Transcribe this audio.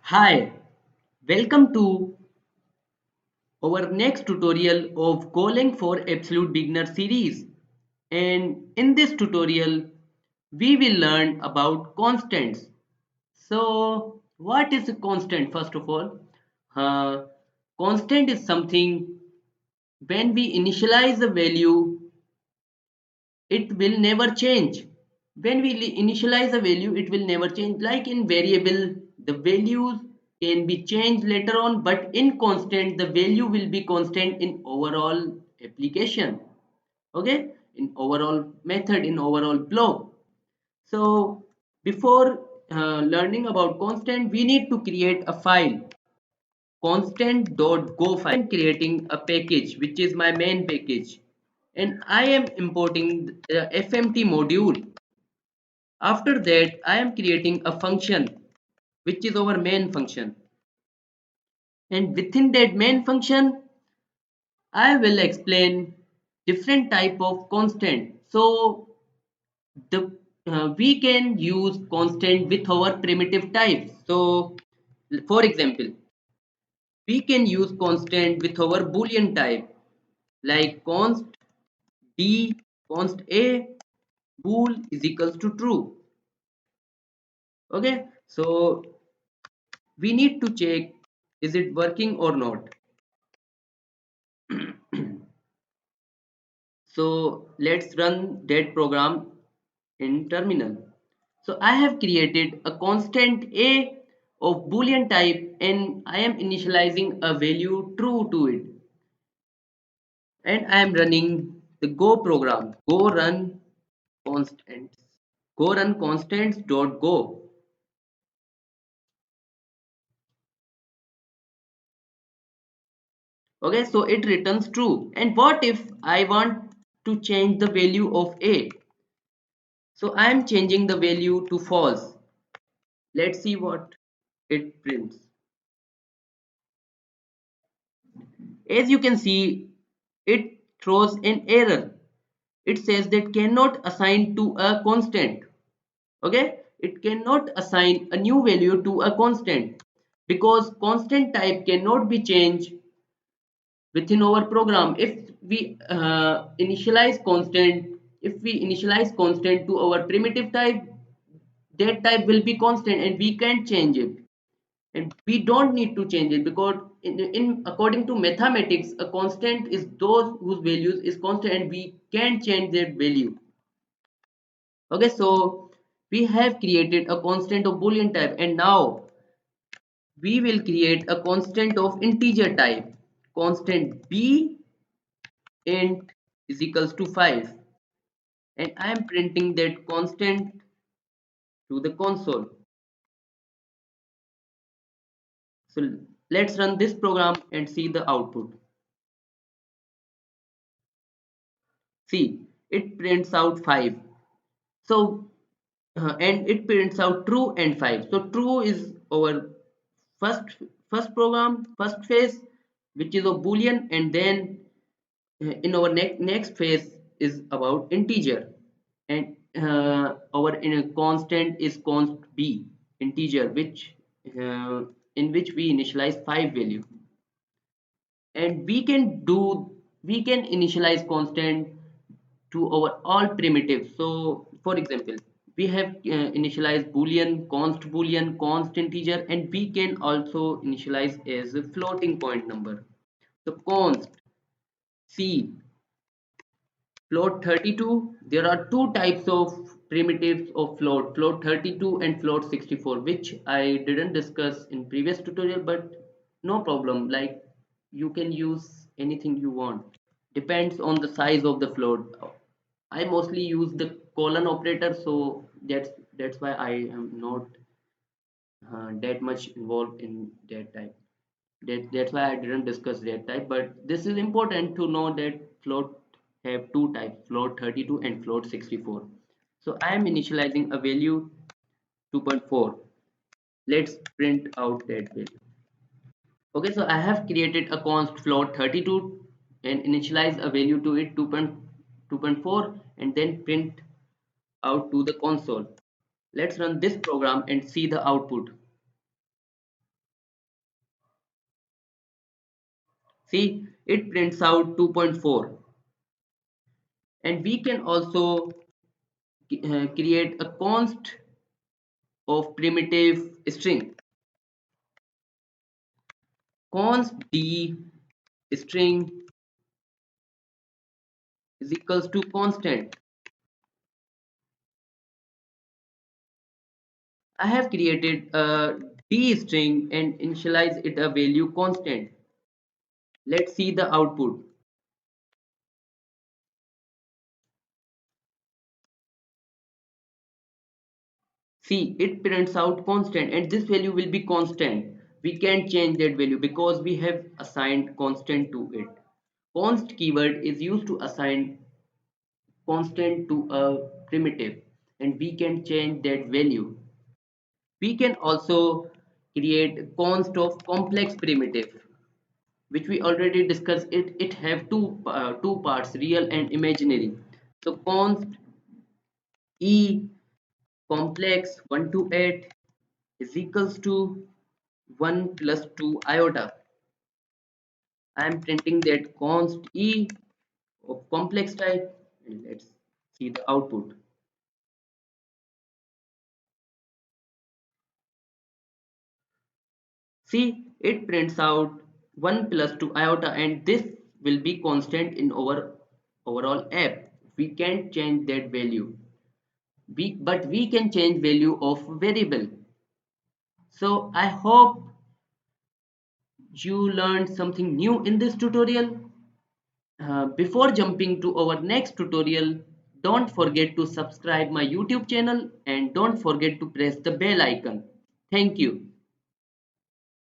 Hi, welcome to our next tutorial of Golang for Absolute Beginner series. And in this tutorial, we will learn about constants. So, what is a constant first of all? Uh, Constant is something when we initialize a value, it will never change. When we initialize a value, it will never change. Like in variable, the values can be changed later on, but in constant, the value will be constant in overall application. Okay, in overall method, in overall block. So before learning about constant, we need to create a file, constant.go file. I am creating a package which is my main package, and I am importing the fmt module. After that, I am creating a function which is our main function, and within that main function I will explain different type of constant. So the we can use constant with our primitive types. So for example, we can use constant with our boolean type like const d, const a, bool is equals to true. Okay, so we need to check is it working or not. So let's run that program in terminal. So I have created a constant a of boolean type and I am initializing a value true to it, and I am running the go program. Constants go run constants dot go. Okay, so it returns true. And what if I want to change the value of a? So I am changing the value to false. Let's see what it prints. As you can see, it throws an error. It says that cannot assign to a constant. Okay, it cannot assign a new value to a constant because constant type cannot be changed within our program. If we initialize constant to our primitive type, that type will be constant and we can't change it, and we don't need to change it because in according to mathematics a constant is those whose values is constant and we can change that value. Okay, so we have created a constant of boolean type, and now we will create a constant of integer type. Constant b int is equals to 5, and I am printing that constant to the console. So let's run this program and see the output. See, it prints out 5. So and it prints out true and 5. So true is our first first phase, which is a boolean, and then in our next phase is about integer, and our in a constant is const b integer, which in which we initialize 5 value. And we can initialize constant to our all primitives. So for example, we have initialized boolean const integer, and we can also initialize as a floating point number. So const c float 32. There are two types of primitives of float 32 and float 64, which I didn't discuss in previous tutorial, but no problem, like you can use anything you want, depends on the size of the float. I mostly use the colon operator, so that's why I am not that much involved in that type. That's why I didn't discuss that type. But this is important to know that float have two types, float 32 and float 64. So I am initializing a value 2.4. Let's print out that value. Okay, so I have created a const float 32 and initialize a value to it 2.4, and then print out to the console. Let's run this program and see the output. See, it prints out 2.4, and we can also create a const of primitive string. Const d string is equals to constant. I have created a d string and initialize it a value constant. Let's see the output. See, it prints out constant, and this value will be constant. We can't change that value because we have assigned constant to it. Const keyword is used to assign constant to a primitive, and we can change that value. We can also create const of complex primitive, which we already discussed. It have two parts, real and imaginary. So const e complex 1 to 8 is equals to 1 plus 2 iota. I am printing that const e of complex type, and let's see the output. See, it prints out 1 plus 2 iota, and this will be constant in our overall app. We can't change that value. But we can change value of variable. So I hope you learned something new in this tutorial. Before jumping to our next tutorial, don't forget to subscribe my YouTube channel and don't forget to press the bell icon. Thank you.